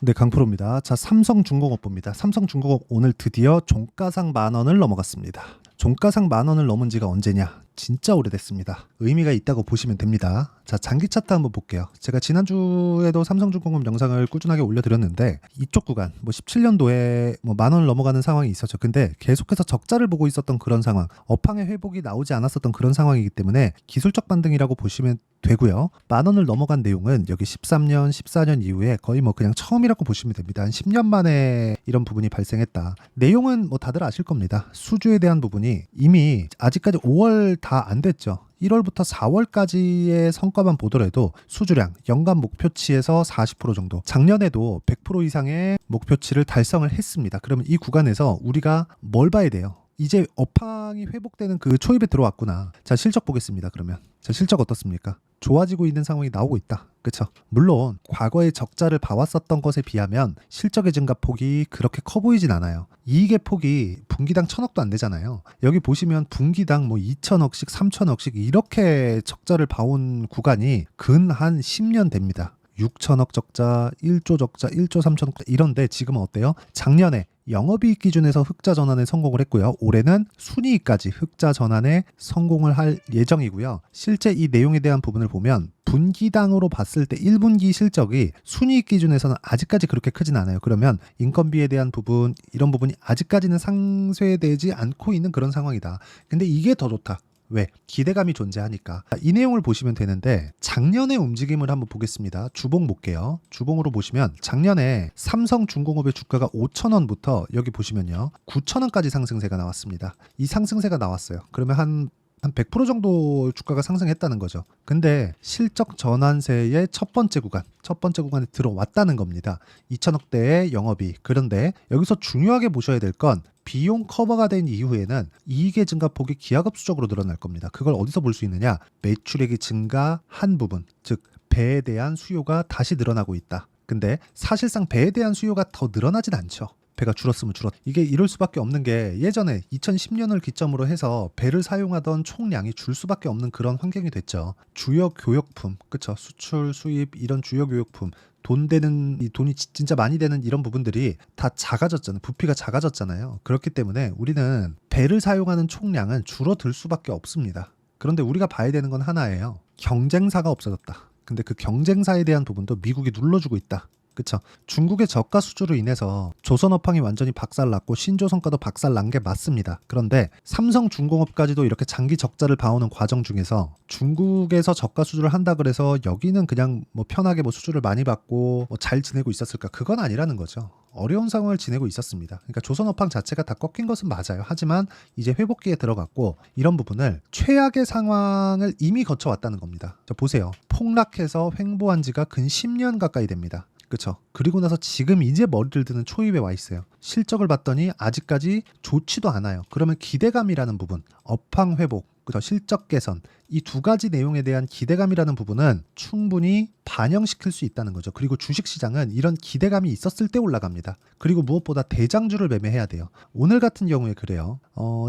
네, 강프로입니다. 자, 삼성중공업 봅니다. 삼성중공업 오늘 드디어 종가상 10,000원을 넘어갔습니다. 종가상 10,000원을 넘은 지가 언제냐? 진짜 오래됐습니다. 의미가 있다고 보시면 됩니다. 자, 장기 차트 한번 볼게요. 제가 지난주에도 삼성중공업 영상을 꾸준하게 올려드렸는데 이쪽 구간 17년도에 10,000원을 넘어가는 상황이 있었죠. 근데 계속해서 적자를 보고 있었던 그런 상황, 업황의 회복이 나오지 않았었던 그런 상황이기 때문에 기술적 반등이라고 보시면 되고요. 10,000원을 넘어간 내용은 여기 13년, 14년 이후에 거의 그냥 처음이라고 보시면 됩니다. 한 10년 만에 이런 부분이 발생했다. 내용은 다들 아실 겁니다. 수주에 대한 부분이 이미 아직까지 5월 다 안 됐죠. 1월부터 4월까지의 성과만 보더라도 수주량 연간 목표치에서 40% 정도, 작년에도 100% 이상의 목표치를 달성을 했습니다. 그러면 이 구간에서 우리가 뭘 봐야 돼요? 이제 업황이 회복되는 그 초입에 들어왔구나. 자, 실적 보겠습니다. 그러면 자, 실적 어떻습니까? 좋아지고 있는 상황이 나오고 있다. 그쵸? 물론 과거에 적자를 봐왔었던 것에 비하면 실적의 증가폭이 그렇게 커 보이진 않아요. 이익의 폭이 분기당 1,000억도 안 되잖아요. 여기 보시면 분기당 2,000억씩 3,000억씩 이렇게 적자를 봐온 구간이 근 한 10년 됩니다. 6,000억 적자, 1조 적자, 1조 3천억 이런데 지금은 어때요? 작년에 영업이익 기준에서 흑자 전환에 성공을 했고요. 올해는 순이익까지 흑자 전환에 성공을 할 예정이고요. 실제 이 내용에 대한 부분을 보면 분기당으로 봤을 때 1분기 실적이 순이익 기준에서는 아직까지 그렇게 크진 않아요. 그러면 인건비에 대한 부분, 이런 부분이 아직까지는 상쇄되지 않고 있는 그런 상황이다. 근데 이게 더 좋다. 왜? 기대감이 존재하니까. 이 내용을 보시면 되는데 작년의 움직임을 한번 보겠습니다. 주봉 볼게요. 주봉으로 보시면 작년에 삼성중공업의 주가가 5,000원부터 여기 보시면요 9,000원까지 상승세가 나왔습니다. 이 상승세가 나왔어요. 그러면 한 100% 정도 주가가 상승했다는 거죠. 근데 실적 전환세의 첫 번째 구간에 들어왔다는 겁니다. 2,000억대의 영업이익. 그런데 여기서 중요하게 보셔야 될 건 비용 커버가 된 이후에는 이익의 증가폭이 기하급수적으로 늘어날 겁니다. 그걸 어디서 볼 수 있느냐? 매출액이 증가한 부분, 즉 배에 대한 수요가 다시 늘어나고 있다. 근데 사실상 배에 대한 수요가 더 늘어나진 않죠. 배가 줄었으면 이게 이럴 수밖에 없는 게 예전에 2010년을 기점으로 해서 배를 사용하던 총량이 줄 수밖에 없는 그런 환경이 됐죠. 주요 교역품, 그쵸? 수출, 수입 이런 주요 교역품 돈이 진짜 많이 되는 이런 부분들이 다 작아졌잖아요. 부피가 작아졌잖아요. 그렇기 때문에 우리는 배를 사용하는 총량은 줄어들 수밖에 없습니다. 그런데 우리가 봐야 되는 건 하나예요. 경쟁사가 없어졌다. 근데 그 경쟁사에 대한 부분도 미국이 눌러주고 있다. 그쵸? 중국의 저가 수주로 인해서 조선업황이 완전히 박살났고 신조선가도 박살난 게 맞습니다. 그런데 삼성중공업까지도 이렇게 장기 적자를 봐오는 과정 중에서 중국에서 저가 수주를 한다 그래서 여기는 그냥 편하게 수주를 많이 받고 잘 지내고 있었을까? 그건 아니라는 거죠. 어려운 상황을 지내고 있었습니다. 그러니까 조선업황 자체가 다 꺾인 것은 맞아요. 하지만 이제 회복기에 들어갔고 이런 부분을 최악의 상황을 이미 거쳐왔다는 겁니다. 자, 보세요. 폭락해서 횡보한 지가 근 10년 가까이 됩니다. 그렇죠. 그리고 나서 지금 이제 머리를 드는 초입에 와 있어요. 실적을 봤더니 아직까지 좋지도 않아요. 그러면 기대감이라는 부분, 업황 회복, 그렇죠. 실적 개선 이 두 가지 내용에 대한 기대감이라는 부분은 충분히 반영시킬 수 있다는 거죠. 그리고 주식시장은 이런 기대감이 있었을 때 올라갑니다. 그리고 무엇보다 대장주를 매매해야 돼요. 오늘 같은 경우에 그래요.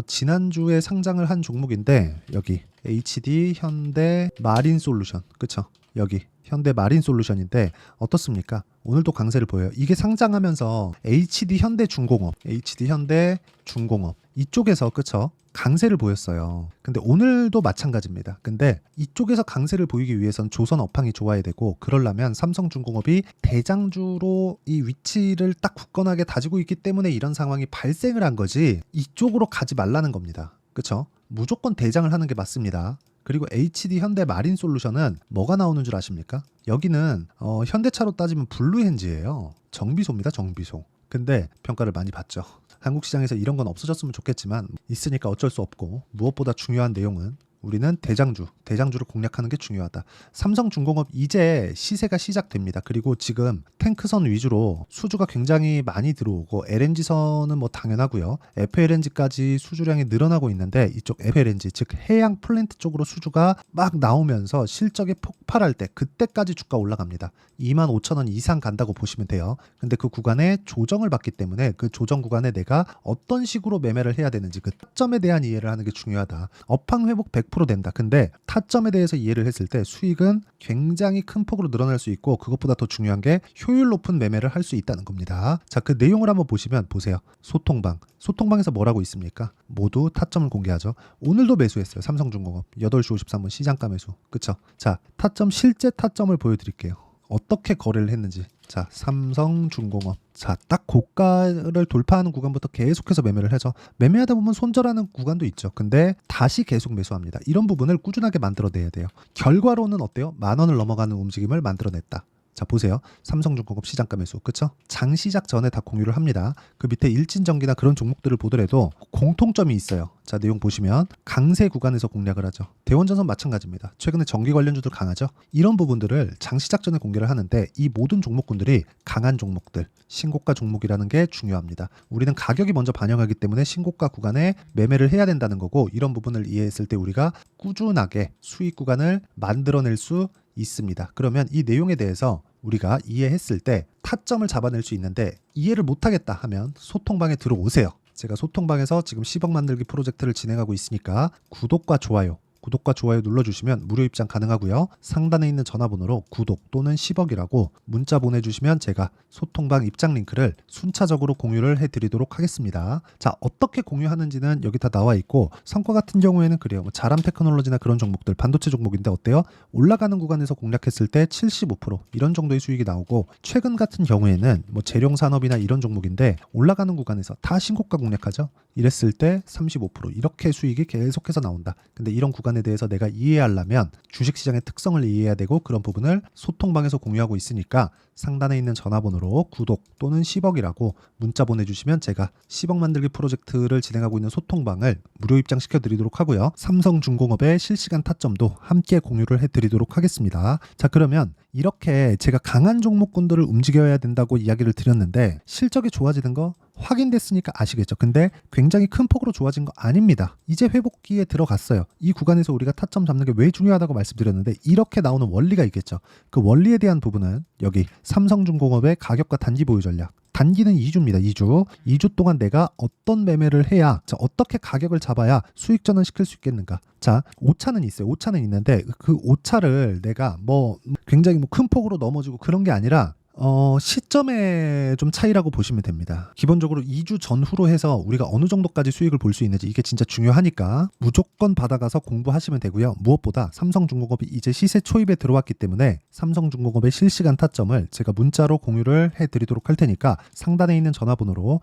지난주에 상장을 한 종목인데 여기 HD 현대 마린솔루션, 그렇죠. 여기 현대 마린솔루션인데 어떻습니까? 오늘도 강세를 보여요. 이게 상장하면서 HD 현대중공업 이쪽에서 그쵸? 강세를 보였어요. 근데 오늘도 마찬가지입니다. 근데 이쪽에서 강세를 보이기 위해선 조선 업황이 좋아야 되고 그러려면 삼성중공업이 대장주로 이 위치를 딱 굳건하게 다지고 있기 때문에 이런 상황이 발생을 한 거지 이쪽으로 가지 말라는 겁니다. 그쵸? 무조건 대장을 하는 게 맞습니다. 그리고 HD 현대 마린솔루션은 뭐가 나오는 줄 아십니까? 여기는 현대차로 따지면 블루헨지예요. 정비소입니다. 정비소. 근데 평가를 많이 받죠. 한국 시장에서 이런 건 없어졌으면 좋겠지만 있으니까 어쩔 수 없고 무엇보다 중요한 내용은 우리는 대장주를 공략하는 게 중요하다. 삼성중공업 이제 시세가 시작됩니다. 그리고 지금 탱크선 위주로 수주가 굉장히 많이 들어오고 LNG선은 당연하고요. FLNG까지 수주량이 늘어나고 있는데 이쪽 FLNG 즉 해양 플랜트 쪽으로 수주가 막 나오면서 실적이 폭발할 때 그때까지 주가 올라갑니다. 25,000원 이상 간다고 보시면 돼요. 근데 그 구간에 조정을 받기 때문에 그 조정 구간에 내가 어떤 식으로 매매를 해야 되는지 그 타점에 대한 이해를 하는 게 중요하다. 업황 회복 100% 75% 된다. 근데 타점에 대해서 이해를 했을 때 수익은 굉장히 큰 폭으로 늘어날 수 있고, 그것보다 더 중요한 게 효율 높은 매매를 할 수 있다는 겁니다. 자, 그 내용을 한번 보시면 보세요. 소통방에서 뭐라고 있습니까? 모두 타점을 공개하죠. 오늘도 매수했어요. 삼성중공업 8시 53분 시장가 매수. 그쵸? 자, 실제 타점을 보여드릴게요. 어떻게 거래를 했는지. 자, 삼성중공업. 자, 딱 고가를 돌파하는 구간부터 계속해서 매매를 해서 매매하다 보면 손절하는 구간도 있죠. 근데 다시 계속 매수합니다. 이런 부분을 꾸준하게 만들어내야 돼요. 결과로는 어때요? 10,000원을 넘어가는 움직임을 만들어냈다. 자, 보세요. 삼성중공업 시장가 매수. 그쵸? 장 시작 전에 다 공유를 합니다. 그 밑에 일진전기나 그런 종목들을 보더라도 공통점이 있어요. 자, 내용 보시면 강세 구간에서 공략을 하죠. 대원전선 마찬가지입니다. 최근에 전기 관련주들 강하죠. 이런 부분들을 장 시작 전에 공개를 하는데, 이 모든 종목군들이 강한 종목들, 신고가 종목이라는 게 중요합니다. 우리는 가격이 먼저 반영하기 때문에 신고가 구간에 매매를 해야 된다는 거고, 이런 부분을 이해했을 때 우리가 꾸준하게 수익 구간을 만들어낼 수 있습니다. 그러면 이 내용에 대해서 우리가 이해했을 때 타점을 잡아낼 수 있는데, 이해를 못하겠다 하면 소통방에 들어오세요. 제가 소통방에서 지금 10억 만들기 프로젝트를 진행하고 있으니까 구독과 좋아요 눌러주시면 무료 입장 가능하고요. 상단에 있는 전화번호로 구독 또는 10억이라고 문자 보내주시면 제가 소통방 입장 링크를 순차적으로 공유를 해드리도록 하겠습니다. 자, 어떻게 공유하는지는 여기 다 나와 있고, 성과 같은 경우에는 그래요. 자람 테크놀로지나 그런 종목들, 반도체 종목인데 어때요? 올라가는 구간에서 공략했을 때 75% 이런 정도의 수익이 나오고, 최근 같은 경우에는 재룡산업이나 이런 종목인데 올라가는 구간에서 다 신고가 공략하죠. 이랬을 때 35% 이렇게 수익이 계속해서 나온다. 근데 이런 구간에 대해서 내가 이해하려면 주식시장의 특성을 이해해야 되고, 그런 부분을 소통방에서 공유하고 있으니까 상단에 있는 전화번호로 구독 또는 10억이라고 문자 보내주시면 제가 10억 만들기 프로젝트를 진행하고 있는 소통방을 무료 입장시켜 드리도록 하고요. 삼성중공업의 실시간 타점도 함께 공유를 해드리도록 하겠습니다. 자, 그러면 이렇게 제가 강한 종목군들을 움직여야 된다고 이야기를 드렸는데, 실적이 좋아지는 거 확인됐으니까 아시겠죠? 근데 굉장히 큰 폭으로 좋아진 거 아닙니다. 이제 회복기에 들어갔어요. 이 구간에서 우리가 타점 잡는 게 왜 중요하다고 말씀드렸는데, 이렇게 나오는 원리가 있겠죠. 그 원리에 대한 부분은 여기 삼성중공업의 가격과 단기 보유 전략. 단기는 2주입니다. 2주 동안 내가 어떤 매매를 해야, 자, 어떻게 가격을 잡아야 수익 전환시킬 수 있겠는가. 자, 오차는 있어요. 오차는 있는데 그 오차를 내가 굉장히 큰 폭으로 넘어지고 그런 게 아니라 시점의 좀 차이라고 보시면 됩니다. 기본적으로 2주 전후로 해서 우리가 어느 정도까지 수익을 볼 수 있는지, 이게 진짜 중요하니까 무조건 받아가서 공부하시면 되고요. 무엇보다 삼성중공업이 이제 시세 초입에 들어왔기 때문에 삼성중공업의 실시간 타점을 제가 문자로 공유를 해드리도록 할 테니까 상단에 있는 전화번호로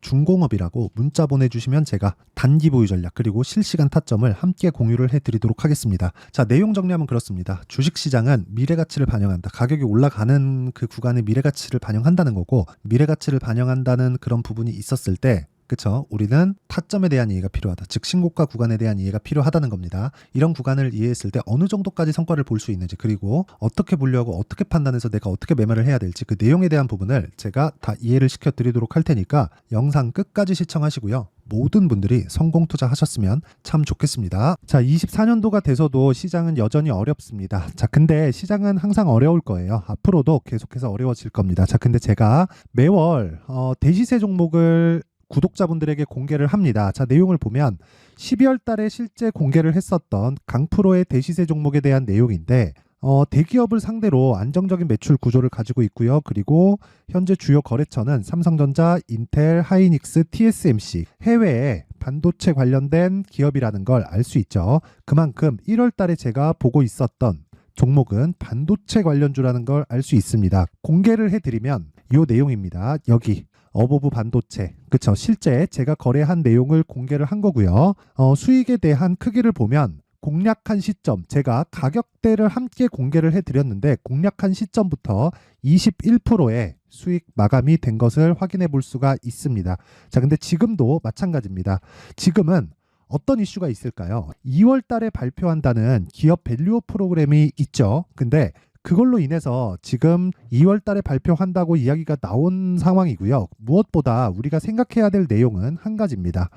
중공업이라고 문자 보내주시면 제가 단기 보유 전략 그리고 실시간 타점을 함께 공유를 해드리도록 하겠습니다. 자, 내용 정리하면 그렇습니다. 주식시장은 미래가치를 반영한다. 가격이 올라가는 그 구간의 미래가치를 반영한다는 거고, 미래가치를 반영한다는 그런 부분이 있었을 때, 그쵸? 우리는 타점에 대한 이해가 필요하다. 즉 신고가 구간에 대한 이해가 필요하다는 겁니다. 이런 구간을 이해했을 때 어느 정도까지 성과를 볼 수 있는지, 그리고 어떻게 보려고 어떻게 판단해서 내가 어떻게 매매를 해야 될지, 그 내용에 대한 부분을 제가 다 이해를 시켜드리도록 할 테니까 영상 끝까지 시청하시고요. 모든 분들이 성공 투자하셨으면 참 좋겠습니다. 자, 24년도가 돼서도 시장은 여전히 어렵습니다. 자, 근데 시장은 항상 어려울 거예요. 앞으로도 계속해서 어려워질 겁니다. 자, 근데 제가 매월 대시세 종목을 구독자분들에게 공개를 합니다. 자, 내용을 보면 12월 달에 실제 공개를 했었던 강프로의 대시세 종목에 대한 내용인데, 대기업을 상대로 안정적인 매출 구조를 가지고 있고요. 그리고 현재 주요 거래처는 삼성전자, 인텔, 하이닉스, TSMC, 해외에 반도체 관련된 기업이라는 걸 알 수 있죠. 그만큼 1월 달에 제가 보고 있었던 종목은 반도체 관련주라는 걸 알 수 있습니다. 공개를 해드리면 이 내용입니다. 여기 어보브 반도체, 그쵸? 실제 제가 거래한 내용을 공개를 한 거고요. 수익에 대한 크기를 보면 공략한 시점, 제가 가격대를 함께 공개를 해드렸는데 공략한 시점부터 21%의 수익 마감이 된 것을 확인해 볼 수가 있습니다. 자, 근데 지금도 마찬가지입니다. 지금은 어떤 이슈가 있을까요? 2월 달에 발표한다는 기업 밸류업 프로그램이 있죠. 근데 그걸로 인해서 지금 2월 달에 발표한다고 이야기가 나온 상황이고요. 무엇보다 우리가 생각해야 될 내용은 한 가지입니다.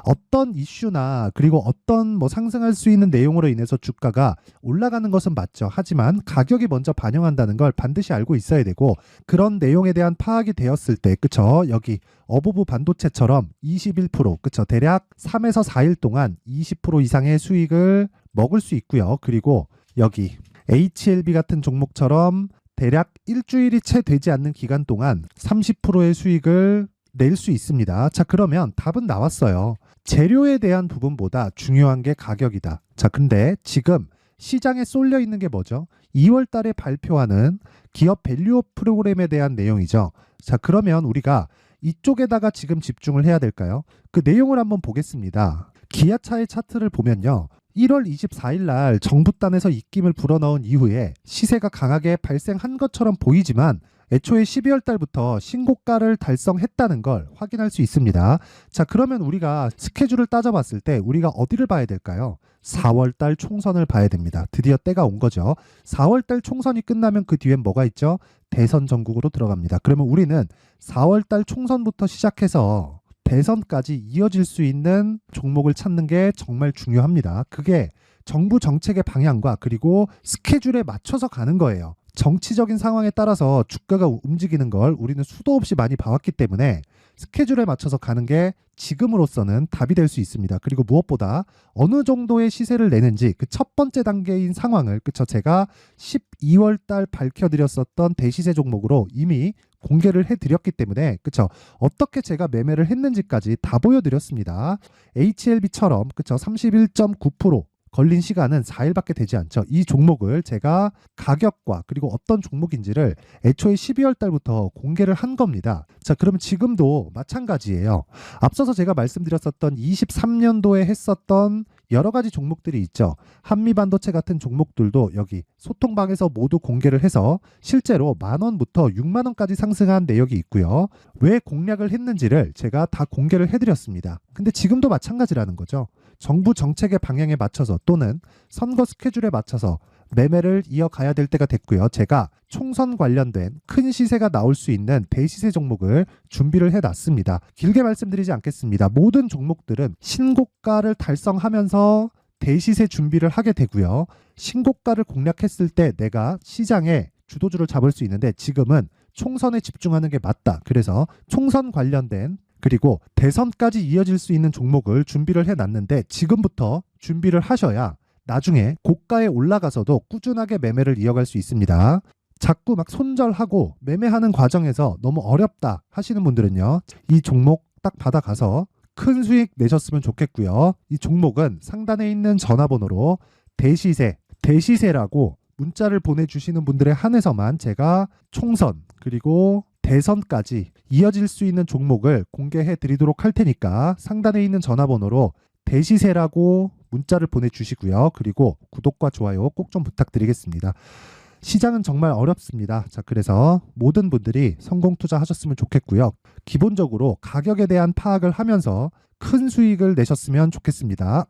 어떤 이슈나 그리고 어떤 뭐 상승할 수 있는 내용으로 인해서 주가가 올라가는 것은 맞죠. 하지만 가격이 먼저 반영한다는 걸 반드시 알고 있어야 되고, 그런 내용에 대한 파악이 되었을 때, 그쵸? 여기 어부부 반도체처럼 21%, 그쵸? 대략 3에서 4일 동안 20% 이상의 수익을 먹을 수 있고요. 그리고 여기 HLB 같은 종목처럼 대략 일주일이 채 되지 않는 기간 동안 30%의 수익을 낼 수 있습니다. 자, 그러면 답은 나왔어요. 재료에 대한 부분보다 중요한 게 가격이다. 자, 근데 지금 시장에 쏠려 있는 게 뭐죠? 2월 달에 발표하는 기업 밸류업 프로그램에 대한 내용이죠. 자, 그러면 우리가 이쪽에다가 지금 집중을 해야 될까요? 그 내용을 한번 보겠습니다. 기아차의 차트를 보면요. 1월 24일 날 정부단에서 입김을 불어넣은 이후에 시세가 강하게 발생한 것처럼 보이지만 애초에 12월 달부터 신고가를 달성했다는 걸 확인할 수 있습니다. 자, 그러면 우리가 스케줄을 따져봤을 때 우리가 어디를 봐야 될까요? 4월 달 총선을 봐야 됩니다. 드디어 때가 온 거죠. 4월 달 총선이 끝나면 그 뒤엔 뭐가 있죠? 대선 전국으로 들어갑니다. 그러면 우리는 4월 달 총선부터 시작해서 대선까지 이어질 수 있는 종목을 찾는 게 정말 중요합니다. 그게 정부 정책의 방향과 그리고 스케줄에 맞춰서 가는 거예요. 정치적인 상황에 따라서 주가가 움직이는 걸 우리는 수도 없이 많이 봐왔기 때문에 스케줄에 맞춰서 가는 게 지금으로서는 답이 될 수 있습니다. 그리고 무엇보다 어느 정도의 시세를 내는지 그 첫 번째 단계인 상황을, 그쵸, 제가 12월 달 밝혀드렸었던 대시세 종목으로 이미 공개를 해드렸기 때문에, 그쵸, 어떻게 제가 매매를 했는지까지 다 보여드렸습니다. HLB처럼, 그쵸, 31.9% 걸린 시간은 4일밖에 되지 않죠. 이 종목을 제가 가격과 그리고 어떤 종목인지를 애초에 12월 달부터 공개를 한 겁니다. 자, 그럼 지금도 마찬가지예요. 앞서서 제가 말씀드렸었던 23년도에 했었던 여러 가지 종목들이 있죠. 한미반도체 같은 종목들도 여기 소통방에서 모두 공개를 해서 실제로 10,000원부터 60,000원까지 상승한 내역이 있고요. 왜 공략을 했는지를 제가 다 공개를 해드렸습니다. 근데 지금도 마찬가지라는 거죠. 정부 정책의 방향에 맞춰서 또는 선거 스케줄에 맞춰서 매매를 이어가야 될 때가 됐고요. 제가 총선 관련된 큰 시세가 나올 수 있는 대시세 종목을 준비를 해놨습니다. 길게 말씀드리지 않겠습니다. 모든 종목들은 신고가를 달성하면서 대시세 준비를 하게 되고요. 신고가를 공략했을 때 내가 시장에 주도주를 잡을 수 있는데 지금은 총선에 집중하는 게 맞다. 그래서 총선 관련된 그리고 대선까지 이어질 수 있는 종목을 준비를 해놨는데 지금부터 준비를 하셔야 나중에 고가에 올라가서도 꾸준하게 매매를 이어갈 수 있습니다. 자꾸 막 손절하고 매매하는 과정에서 너무 어렵다 하시는 분들은요. 이 종목 딱 받아가서 큰 수익 내셨으면 좋겠고요. 이 종목은 상단에 있는 전화번호로 대시세라고 문자를 보내주시는 분들에 한해서만 제가 총선 그리고 대선까지 이어질 수 있는 종목을 공개해 드리도록 할 테니까 상단에 있는 전화번호로 대시세라고 문자를 보내주시고요. 그리고 구독과 좋아요 꼭 좀 부탁드리겠습니다. 시장은 정말 어렵습니다. 자, 그래서 모든 분들이 성공 투자하셨으면 좋겠고요. 기본적으로 가격에 대한 파악을 하면서 큰 수익을 내셨으면 좋겠습니다.